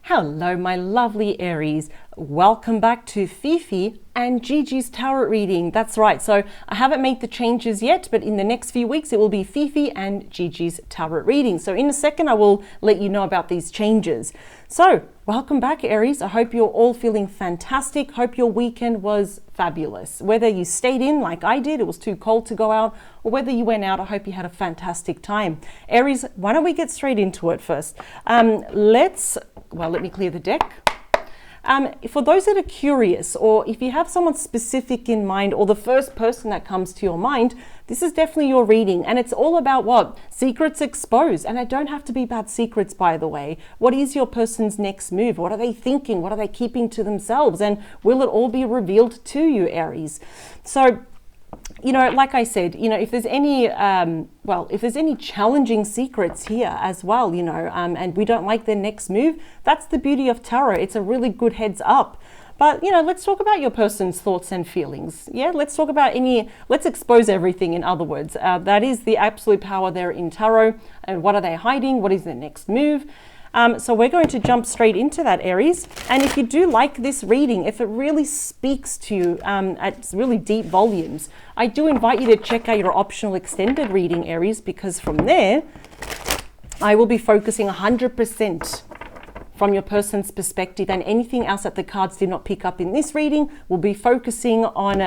Hello, my lovely Aries. Welcome back to Fifi and Gigi's tarot reading. That's right. So I haven't made the changes yet, but in the next few weeks, it will be Fifi and Gigi's tarot reading. So in a second, I will let you know about these changes. So welcome back, Aries. I hope you're all feeling fantastic. Hope your weekend was fabulous. Whether you stayed in like I did, it was too cold to go out, or whether you went out, I hope you had a fantastic time. Aries, why don't we get straight into it first? Let me clear the deck. For those that are curious, or if you have someone specific in mind, or the first person that comes to your mind, this is definitely your reading. And it's all about what? Secrets exposed. And it don't have to be about secrets, by the way. What is your person's next move? What are they thinking? What are they keeping to themselves? And will it all be revealed to you, Aries? So, like I said, if there's any, if there's any challenging secrets here as well, and we don't like their next move, that's the beauty of tarot. It's a really good heads up. But, let's talk about your person's thoughts and feelings. Yeah, let's talk about let's expose everything, in other words. That is the absolute power there in tarot. And what are they hiding? What is their next move? So we're going to jump straight into that, Aries. And if you do like this reading, if it really speaks to you at really deep volumes, I do invite you to check out your optional extended reading, Aries, because from there, I will be focusing 100% from your person's perspective, and anything else that the cards did not pick up in this reading, we'll be focusing on,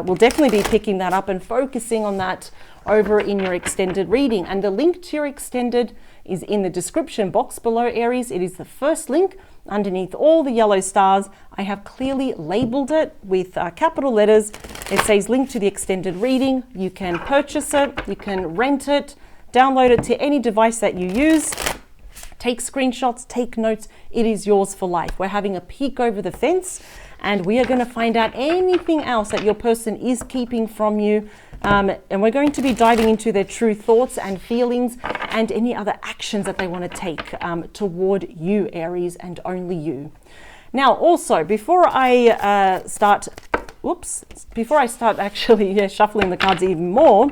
we'll definitely be picking that up and focusing on that over in your extended reading. And the link to your extended is in the description box below, Aries. It is the first link underneath all the yellow stars. I have clearly labeled it with capital letters. It says link to the extended reading. You can purchase it, you can rent it, download it to any device that you use. Take screenshots, take notes. It is yours for life. We're having a peek over the fence, and we are going to find out anything else that your person is keeping from you. And we're going to be diving into their true thoughts and feelings and any other actions that they want to take toward you, Aries, and only you. Now, also, before I start actually shuffling the cards even more,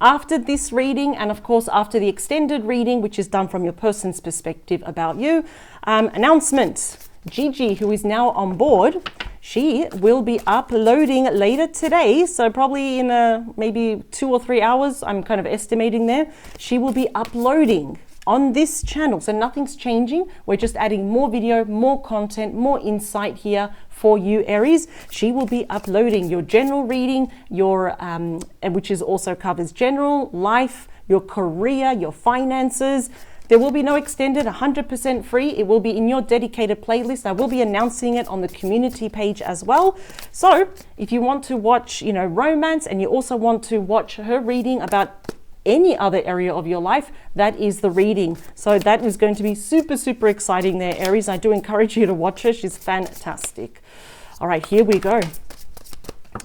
after this reading, and of course after the extended reading, which is done from your person's perspective about you, announcement. Gigi, who is now on board, she will be uploading later today. So probably in maybe 2 or 3 hours, I'm kind of estimating there. She will be uploading on this channel. So nothing's changing. We're just adding more video, more content, more insight here for you, Aries. She will be uploading your general reading, which is also covers general, life, your career, your finances. There will be no extended, 100% free. It will be in your dedicated playlist. I will be announcing it on the community page as well. So if you want to watch, romance, and you also want to watch her reading about any other area of your life, that is the reading. So that is going to be super, super exciting there, Aries. I do encourage you to watch her. She's fantastic. All right, here we go.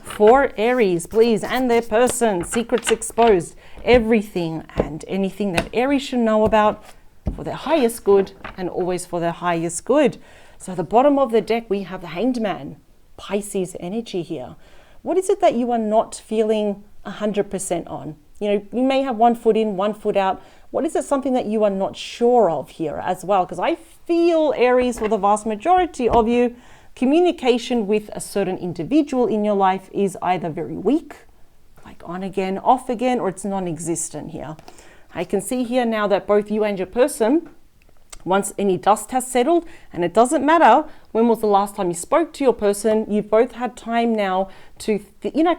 For Aries, please, and their person, secrets exposed, everything and anything that Aries should know about for their highest good and always for their highest good. So at the bottom of the deck, we have the Hanged Man, Pisces energy here. What is it that you are not feeling 100% on? You may have one foot in, one foot out. What is it, something that you are not sure of here as well? Because I feel, Aries, for the vast majority of you, communication with a certain individual in your life is either very weak, like on again, off again, or it's non-existent here. I can see here now that both you and your person, once any dust has settled, and it doesn't matter when was the last time you spoke to your person, you've both had time now to,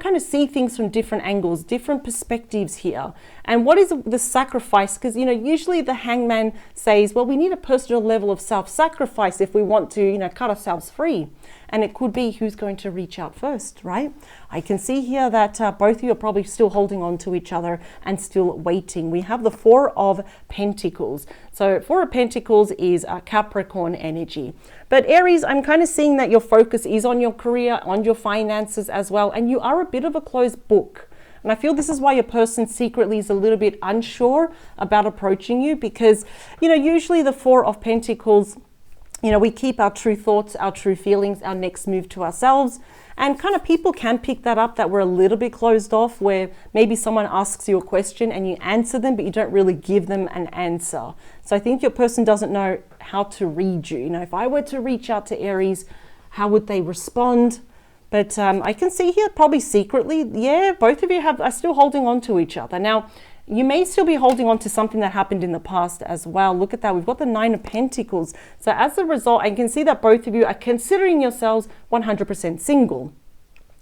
kind of see things from different angles, different perspectives here. And what is the sacrifice? Because, usually the hangman says, well, we need a personal level of self-sacrifice if we want to, cut ourselves free. And it could be who's going to reach out first, right? I can see here that both of you are probably still holding on to each other and still waiting. We have the Four of Pentacles. So Four of Pentacles is Capricorn energy. But Aries, I'm kind of seeing that your focus is on your career, on your finances as well. And you are a bit of a closed book. And I feel this is why your person secretly is a little bit unsure about approaching you, because, usually the Four of Pentacles, we keep our true thoughts, our true feelings, our next move to ourselves. And kind of people can pick that up, that we're a little bit closed off, where maybe someone asks you a question and you answer them, but you don't really give them an answer. So I think your person doesn't know how to read you. You know, if I were to reach out to Aries, how would they respond? But I can see here probably secretly, yeah, both of you are still holding on to each other. Now, you may still be holding on to something that happened in the past as well. Look at that. We've got the 9 of Pentacles. So as a result, I can see that both of you are considering yourselves 100% single.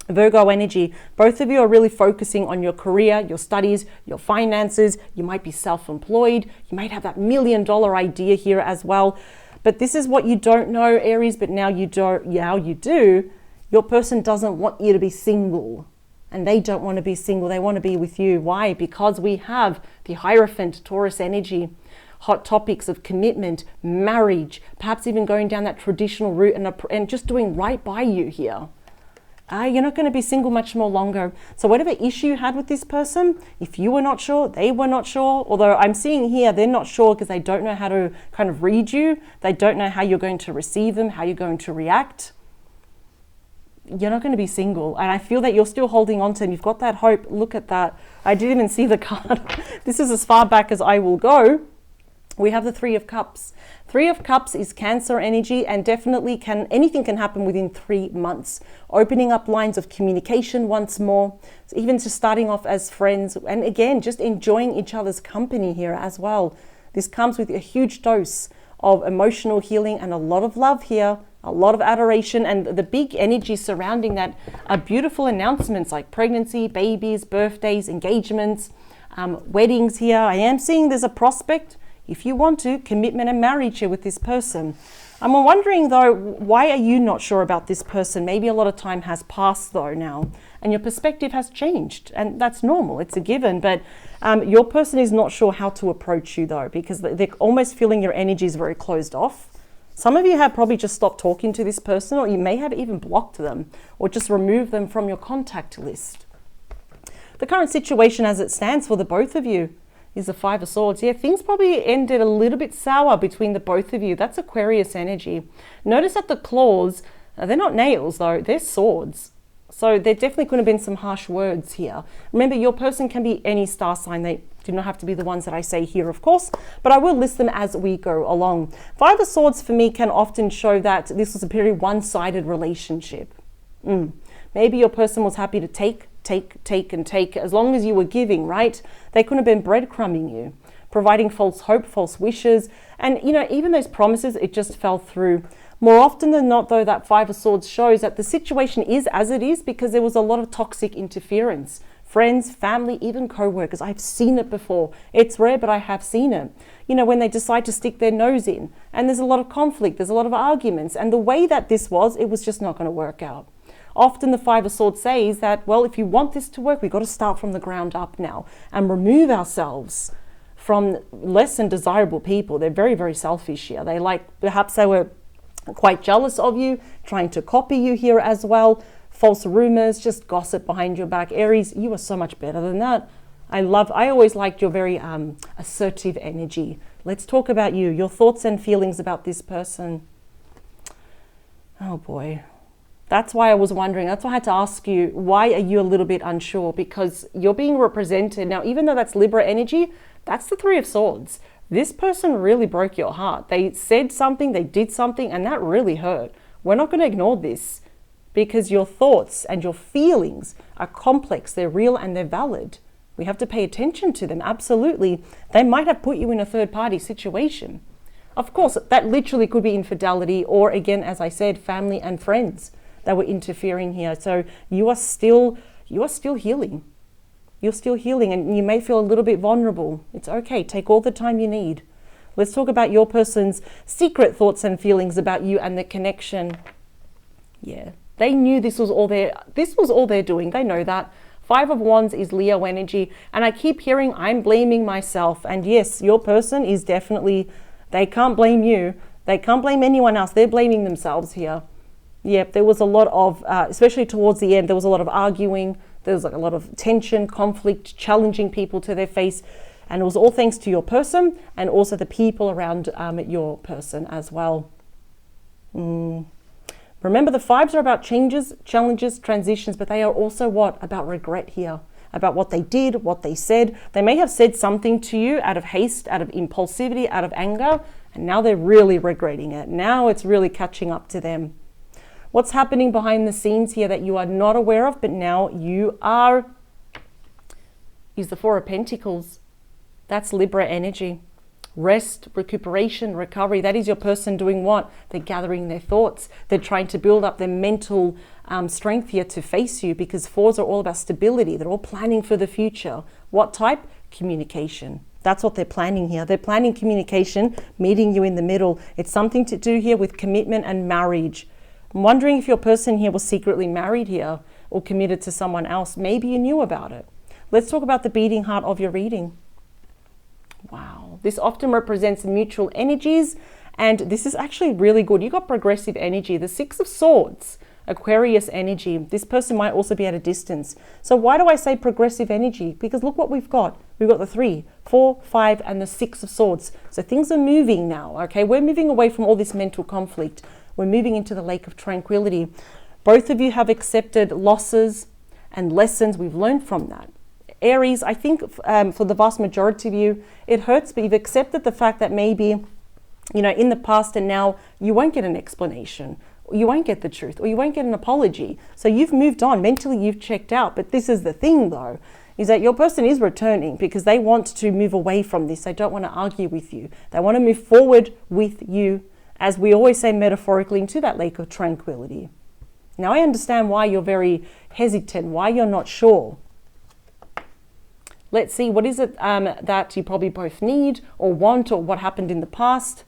Virgo energy, both of you are really focusing on your career, your studies, your finances. You might be self-employed. You might have that $1 million idea here as well. But this is what you don't know, Aries, but now you do. Your person doesn't want you to be single. And they don't want to be single. They want to be with you. Why? Because we have the Hierophant, Taurus energy, hot topics of commitment, marriage, perhaps even going down that traditional route and just doing right by you here. You're not going to be single much more longer. So whatever issue you had with this person, if you were not sure, they were not sure, although I'm seeing here they're not sure because they don't know how to kind of read you. They don't know how you're going to receive them, how you're going to react. You're not going to be single. And I feel that you're still holding on to them. You've got that hope. Look at that. I didn't even see the card. This is as far back as I will go. We have the 3 of Cups. 3 of Cups is Cancer energy, and definitely anything can happen within 3 months. Opening up lines of communication once more, even just starting off as friends. And again, just enjoying each other's company here as well. This comes with a huge dose of emotional healing and a lot of love here. A lot of adoration, and the big energy surrounding that are beautiful announcements like pregnancy, babies, birthdays, engagements, weddings here. I am seeing there's a prospect, if you want to, commitment and marriage here with this person. I'm wondering though, why are you not sure about this person? Maybe a lot of time has passed though now, and your perspective has changed, and that's normal, it's a given, but your person is not sure how to approach you though, because they're almost feeling your energy is very closed off. Some of you have probably just stopped talking to this person, or you may have even blocked them or just removed them from your contact list. The current situation as it stands for the both of you is the 5 of Swords. Yeah, things probably ended a little bit sour between the both of you. That's Aquarius energy. Notice that the claws, they're not nails though, they're swords. So there definitely could have been some harsh words here. Remember, your person can be any star sign. They do not have to be the ones that I say here, of course, but I will list them as we go along. 5 of Swords for me can often show that this was a very one-sided relationship. Maybe your person was happy to take, and take, as long as you were giving, right? They couldn't have been breadcrumbing you, providing false hope, false wishes, and you know, even those promises, it just fell through. More often than not, though, that 5 of Swords shows that the situation is as it is because there was a lot of toxic interference. Friends, family, even co-workers. I've seen it before. It's rare, but I have seen it. You know, when they decide to stick their nose in, and there's a lot of conflict, there's a lot of arguments, and the way that this was, it was just not going to work out. Often the 5 of Swords says that, well, if you want this to work, we've got to start from the ground up now and remove ourselves from less than desirable people. They're very, very selfish here. Perhaps they were quite jealous of you, trying to copy you here as well. False rumors, just gossip behind your back. Aries, you are so much better than that. I always liked your very assertive energy. Let's talk about you, your thoughts and feelings about this person. Oh boy. That's why I was wondering, that's why I had to ask you, why are you a little bit unsure? Because you're being represented. Now, even though that's Libra energy, that's the 3 of Swords. This person really broke your heart. They said something, they did something, and that really hurt. We're not going to ignore this because your thoughts and your feelings are complex, they're real, and they're valid. We have to pay attention to them, absolutely. They might have put you in a third-party situation. Of course, that literally could be infidelity or, again, as I said, family and friends that were interfering here. So you are still healing. You're still healing, and you may feel a little bit vulnerable. It's okay. Take all the time you need. Let's talk about your person's secret thoughts and feelings about you and the connection. Yeah, they knew this was all they're doing. They know that. 5 of Wands is Leo energy, and I keep hearing I'm blaming myself. And yes, your person is definitely, they can't blame you. They can't blame anyone else. They're blaming themselves here. Yep, there was a lot of, especially towards the end, there was a lot of arguing. There was like a lot of tension, conflict, challenging people to their face. And it was all thanks to your person and also the people around your person as well. Remember, the fives are about changes, challenges, transitions, but they are also what? About regret here, about what they did, what they said. They may have said something to you out of haste, out of impulsivity, out of anger, and now they're really regretting it. Now it's really catching up to them. What's happening behind the scenes here that you are not aware of, but now you are, is the Four of Pentacles. That's Libra energy. Rest, recuperation, recovery. That is your person doing what? They're gathering their thoughts. They're trying to build up their mental strength here to face you, because fours are all about stability. They're all planning for the future. What type? Communication. That's what they're planning here. They're planning communication, meeting you in the middle. It's something to do here with commitment and marriage. I'm wondering if your person here was secretly married here or committed to someone else. Maybe you knew about it. Let's talk about the beating heart of your reading. Wow, this often represents mutual energies, and this is actually really good. You got progressive energy. The Six of Swords, Aquarius energy. This person might also be at a distance. So why do I say progressive energy? Because look what we've got. We've got the 3, 4, 5, and the 6 of Swords. So things are moving now, okay? We're moving away from all this mental conflict. We're moving into the lake of tranquility. Both of you have accepted losses and lessons. We've learned from that. Aries, I think for the vast majority of you, it hurts, but you've accepted the fact that maybe, you know, in the past and now you won't get an explanation, or you won't get the truth, or you won't get an apology. So you've moved on. Mentally, you've checked out. But this is the thing, though, is that your person is returning because they want to move away from this. They don't want to argue with you. They want to move forward with you, as we always say metaphorically, into that lake of tranquility. Now, I understand why you're very hesitant, why you're not sure. Let's see, what is it that you probably both need or want, or what happened in the past?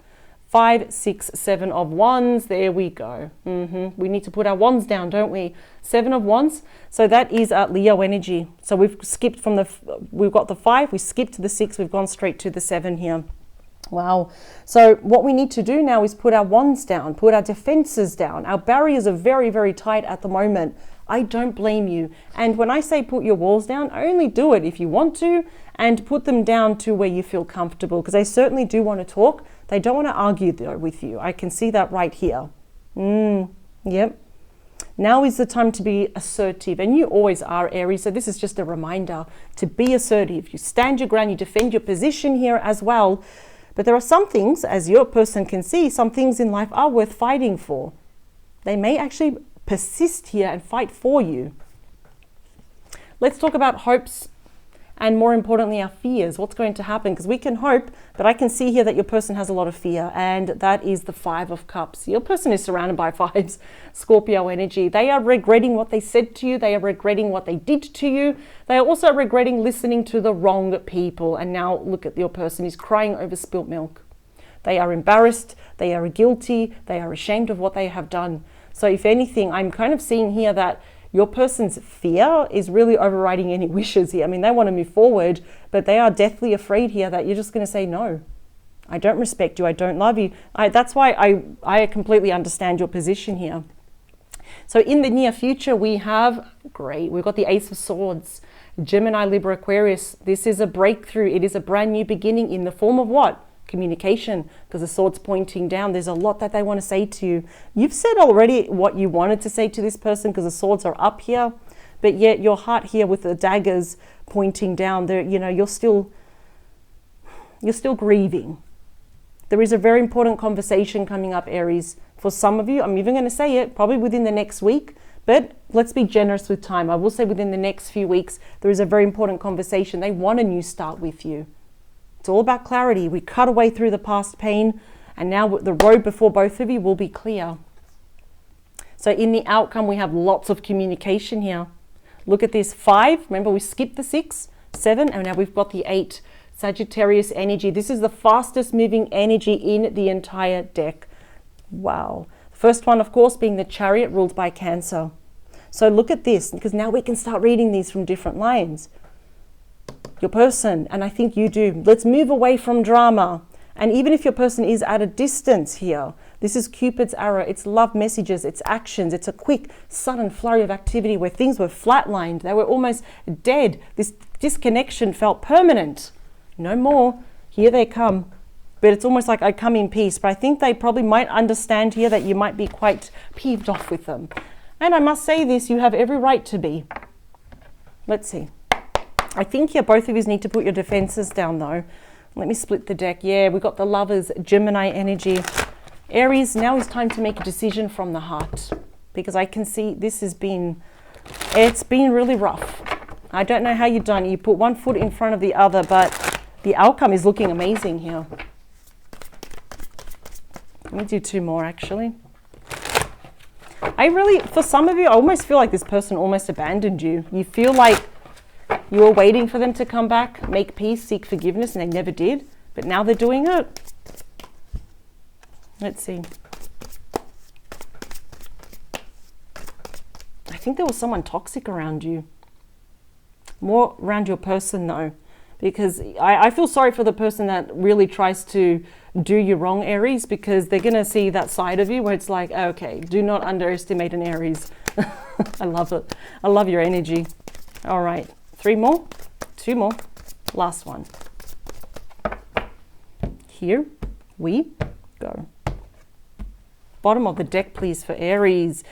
5, 6, 7 of Wands. There we go. We need to put our wands down, don't we? 7 of Wands. So that is Leo energy. So we've skipped from we've got the 5, we skipped to the 6, we've gone straight to the 7 here. Wow. So what we need to do now is put our wands down, put our defenses down. Our barriers are very, very tight at the moment. I don't blame you. And when I say put your walls down, only do it if you want to, and put them down to where you feel comfortable, because they certainly do want to talk. They don't want to argue though with you. I can see that right here. Yep. Now is the time to be assertive, and you always are, Aries. So this is just a reminder to be assertive. You stand your ground, you defend your position here as well. But there are some things, as your person can see, some things in life are worth fighting for. They may actually persist here and fight for you. Let's talk about hopes and, more importantly, our fears. What's going to happen? Because we can hope, but I can see here that your person has a lot of fear, and that is the 5 of Cups. Your person is surrounded by 5s, Scorpio energy. They are regretting what they said to you. They are regretting what they did to you. They are also regretting listening to the wrong people. And now look at your person. He's crying over spilt milk. They are embarrassed. They are guilty. They are ashamed of what they have done. So if anything, I'm kind of seeing here that your person's fear is really overriding any wishes here. I mean, they want to move forward, but they are deathly afraid here that you're just going to say, no, I don't respect you. I don't love you. That's why I completely understand your position here. So in the near future, we've got the Ace of Swords, Gemini, Libra, Aquarius. This is a breakthrough. It is a brand new beginning in the form of what? Communication, because the sword's pointing down. There's a lot that they want to say to you. You've said already what you wanted to say to this person, because the swords are up here, but yet your heart here with the daggers pointing down there, you know, you're still grieving. There is a very important conversation coming up, Aries. For some of you, I'm even going to say it probably within the next week, but let's be generous with time. I will say within the next few weeks, there is a very important conversation. They want a new start with you. It's all about clarity. We cut away through the past pain, and now the road before both of you will be clear. So in the outcome, we have lots of communication here. Look at this 5. Remember, we skipped the 6, 7, and now we've got the 8. Sagittarius energy. This is the fastest moving energy in the entire deck. Wow. First one, of course, being the Chariot, ruled by Cancer. So look at this, because now we can start reading these from different lines. Your person, and I think you do, let's move away from drama. And even if your person is at a distance here, this is Cupid's arrow. It's love messages, it's actions, it's a quick, sudden flurry of activity where things were flatlined. They were almost dead. This disconnection felt permanent. No more. Here they come. but it's almost like I come in peace. But I think they probably might understand here that you might be quite peeved off with them. And I must say this, you have every right to be. Let's see. I think here both of you need to put your defenses down though. Let me split the deck. Yeah, we've got the Lovers, Gemini energy. Aries, now is time to make a decision from the heart, because I can see this has been, it's been really rough. I don't know how you've done it. You put one foot in front of the other, but the outcome is looking amazing here. Let me do two more actually. I really, for some of you, I almost feel like this person almost abandoned you. You feel like you were waiting for them to come back, make peace, seek forgiveness, and they never did. But now they're doing it. Let's see. I think there was someone toxic around you. More around your person though, because I feel sorry for the person that really tries to do you wrong, Aries, because they're going to see that side of you where it's like, okay, do not underestimate an Aries. I love it. I love your energy. All right. 3 more, 2 more, last one. Here we go. Bottom of the deck, please, for Aries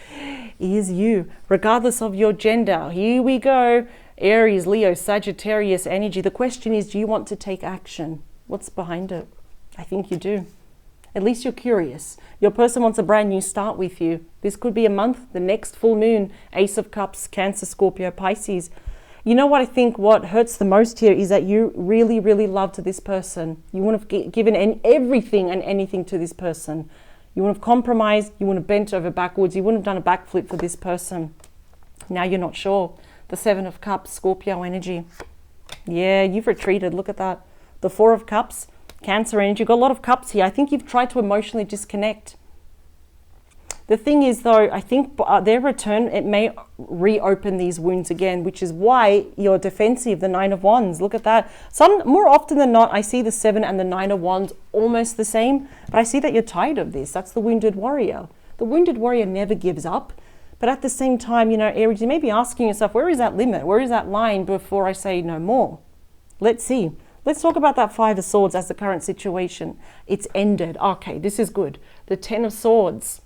is you, regardless of your gender. Here we go. Aries, Leo, Sagittarius energy. The question is, do you want to take action? What's behind it? I think you do. At least you're curious. Your person wants a brand new start with you. This could be a month, the next full moon, Ace of Cups, Cancer, Scorpio, Pisces. You know what I think what hurts the most here is that you really, really loved this person. You wouldn't have given everything and anything to this person. You wouldn't have compromised. You wouldn't have bent over backwards. You wouldn't have done a backflip for this person. Now you're not sure. The 7 of Cups, Scorpio energy. Yeah, you've retreated. Look at that. The 4 of Cups, Cancer energy. You've got a lot of cups here. I think you've tried to emotionally disconnect. The thing is, though, I think their return, it may reopen these wounds again, which is why you're defensive, the 9 of Wands. Look at that. More often than not, I see the 7 and the 9 of Wands almost the same, but I see that you're tired of this. That's the wounded warrior. The wounded warrior never gives up. But at the same time, you know, Aries, you may be asking yourself, where is that limit? Where is that line before I say no more? Let's see. Let's talk about that 5 of Swords as the current situation. It's ended. Okay, this is good. The 10 of Swords.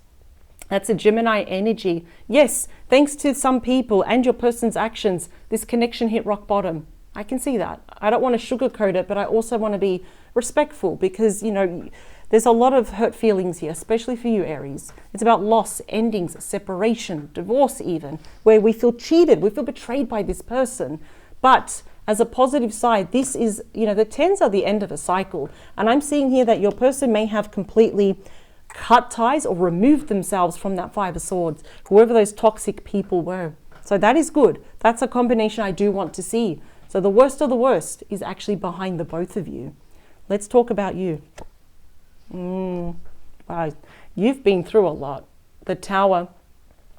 That's a Gemini energy. Yes, thanks to some people and your person's actions, this connection hit rock bottom. I can see that. I don't want to sugarcoat it, but I also want to be respectful because, you know, there's a lot of hurt feelings here, especially for you, Aries. It's about loss, endings, separation, divorce even, where we feel cheated, we feel betrayed by this person. But as a positive side, this is, you know, the 10s are the end of a cycle. And I'm seeing here that your person may have completely cut ties or removed themselves from that 5 of Swords, whoever those toxic people were. So that is good. That's a combination I do want to see. So the worst of the worst is actually behind the both of you. Let's talk about you. Wow, you've been through a lot. The Tower,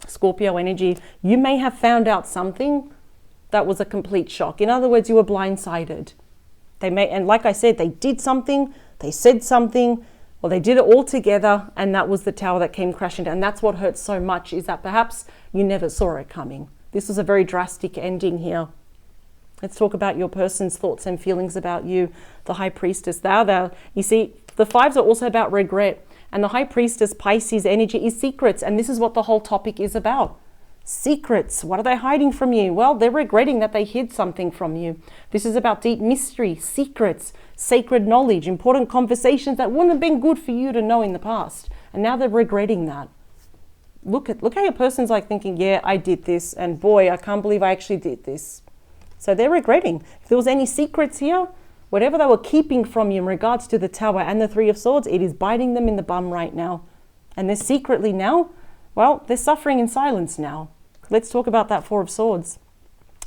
Scorpio energy. You may have found out something that was a complete shock. In other words, you were blindsided. And like I said, they did something, they said something, or they did it all together, and that was the Tower that came crashing down. And that's what hurts so much, is that perhaps you never saw it coming. This was a very drastic ending here. Let's talk about your person's thoughts and feelings about you. The High Priestess, thou. You see, the 5s are also about regret. And the High Priestess, Pisces energy, is secrets. And this is what the whole topic is about. Secrets. What are they hiding from you? Well, they're regretting that they hid something from you. This is about deep mystery, secrets, sacred knowledge, important conversations that wouldn't have been good for you to know in the past. And now they're regretting that. Look how your person's like thinking, yeah, I did this. And boy, I can't believe I actually did this. So they're regretting. If there was any secrets here, whatever they were keeping from you in regards to the Tower and the 3 of Swords, it is biting them in the bum right now. And they're secretly now, well, they're suffering in silence now. Let's talk about that 4 of Swords.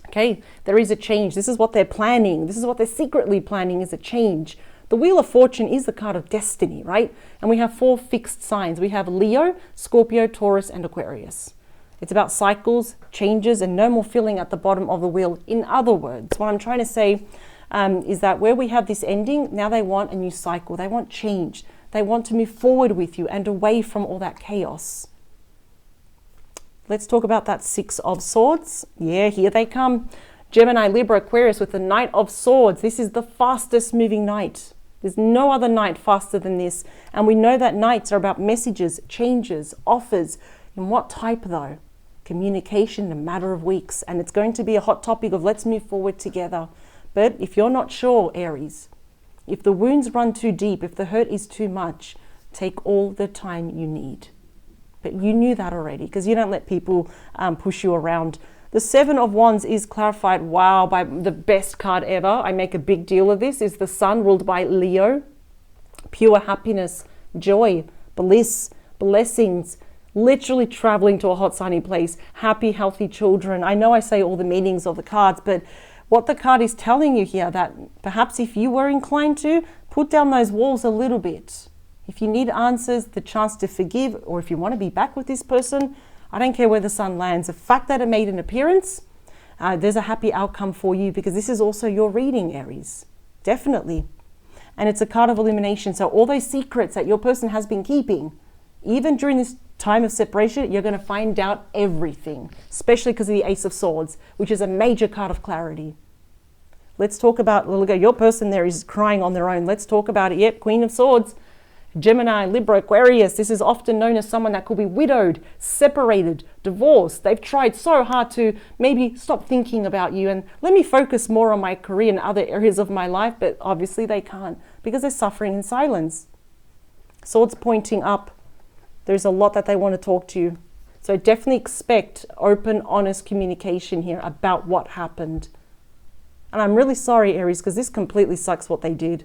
Okay, there is a change. This is what they're planning. This is what they're secretly planning, is a change. The Wheel of Fortune is the card of destiny, right? And we have 4 fixed signs. We have Leo, Scorpio, Taurus, and Aquarius. It's about cycles, changes, and no more feeling at the bottom of the wheel. In other words, what I'm trying to say is that where we have this ending, now they want a new cycle. They want change. They want to move forward with you and away from all that chaos. Let's talk about that 6 of Swords. Yeah, here they come. Gemini, Libra, Aquarius with the Knight of Swords. This is the fastest moving knight. There's no other night faster than this. And we know that nights are about messages, changes, offers. And what type though? Communication in a matter of weeks. And it's going to be a hot topic of let's move forward together. But if you're not sure, Aries, if the wounds run too deep, if the hurt is too much, take all the time you need. But you knew that already because you don't let people push you around. The Seven of Wands is clarified, wow, by the best card ever. I make a big deal of this, is the Sun ruled by Leo. Pure happiness, joy, bliss, blessings, literally traveling to a hot sunny place, happy, healthy children. I know I say all the meanings of the cards, but what the card is telling you here, that perhaps if you were inclined to, put down those walls a little bit. If you need answers, the chance to forgive, or if you want to be back with this person, I don't care where the sun lands. The fact that it made an appearance, there's a happy outcome for you because this is also your reading, Aries. Definitely. And it's a card of illumination. So all those secrets that your person has been keeping, even during this time of separation, you're going to find out everything, especially because of the Ace of Swords, which is a major card of clarity. Let's talk about, look at your person there is crying on their own. Let's talk about it. Yep, Queen of Swords. Gemini, Libra, Aquarius, this is often known as someone that could be widowed, separated, divorced. They've tried so hard to maybe stop thinking about you and let me focus more on my career and other areas of my life, but obviously they can't because they're suffering in silence. Swords pointing up. There's a lot that they want to talk to you. So definitely expect open, honest communication here about what happened. And I'm really sorry, Aries, because this completely sucks what they did.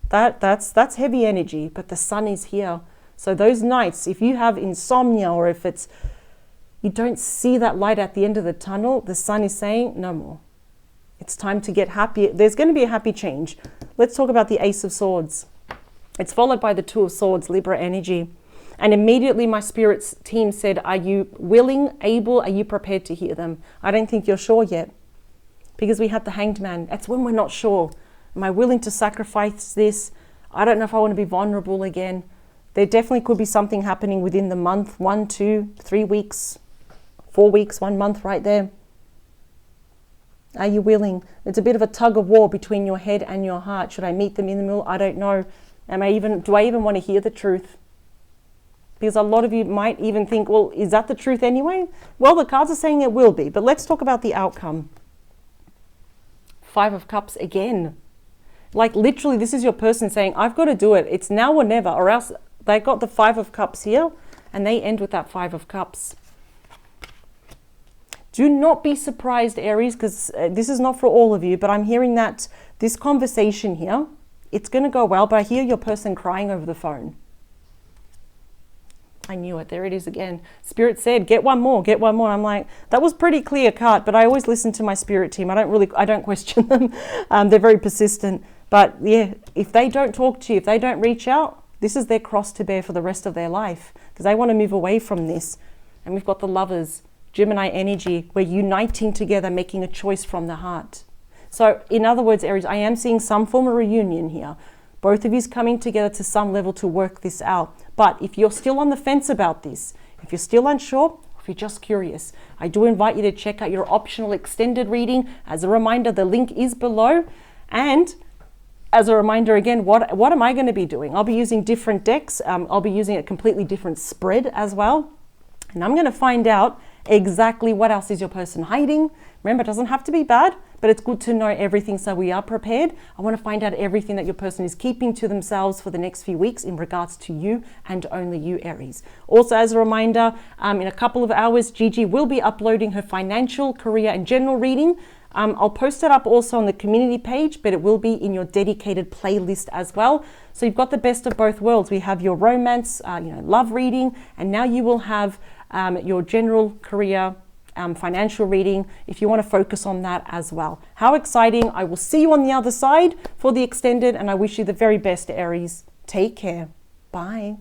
That's heavy energy, but the sun is here. So those nights, if you have insomnia or if you don't see that light at the end of the tunnel, the sun is saying no more. It's time to get happy. There's going to be a happy change. Let's talk about the Ace of Swords. It's followed by the Two of Swords, Libra energy. And immediately my spirit's team said, are you willing, able, are you prepared to hear them? I don't think you're sure yet because we had the Hanged Man. That's when we're not sure. Am I willing to sacrifice this? I don't know if I want to be vulnerable again. There definitely could be something happening within the month, 1, 2, 3 weeks, 4 weeks, 1 month right there. Are you willing? It's a bit of a tug of war between your head and your heart. Should I meet them in the middle? I don't know. Do I even want to hear the truth? Because a lot of you might even think, well, is that the truth anyway? Well, the cards are saying it will be, but let's talk about the outcome. 5 of Cups again. Like literally, this is your person saying, I've got to do it. It's now or never, or else they got the 5 of Cups here and they end with that 5 of Cups. Do not be surprised, Aries, because this is not for all of you, but I'm hearing that this conversation here, it's going to go well, but I hear your person crying over the phone. I knew it. There it is again. Spirit said, get one more, get one more. I'm like, that was pretty clear cut, but I always listen to my spirit team. I don't question them. They're very persistent. But yeah, if they don't talk to you, if they don't reach out, this is their cross to bear for the rest of their life because they want to move away from this. And we've got the Lovers, Gemini energy. We're uniting together, making a choice from the heart. So in other words, Aries, I am seeing some form of reunion here. Both of you coming together to some level to work this out. But if you're still on the fence about this, if you're still unsure, if you're just curious, I do invite you to check out your optional extended reading. As a reminder, the link is below. And as a reminder again, what am I going to be doing? I'll be using different decks. I'll be using a completely different spread as well. And I'm going to find out exactly what else is your person hiding. Remember, it doesn't have to be bad, but it's good to know everything so we are prepared. I want to find out everything that your person is keeping to themselves for the next few weeks in regards to you and only you, Aries. Also, as a reminder, in a couple of hours, Gigi will be uploading her financial, career and general reading. I'll post it up also on the community page, but it will be in your dedicated playlist as well. So you've got the best of both worlds. We have your romance, love reading, and now you will have your general career financial reading if you want to focus on that as well. How exciting. I will see you on the other side for the extended, and I wish you the very best, Aries. Take care. Bye.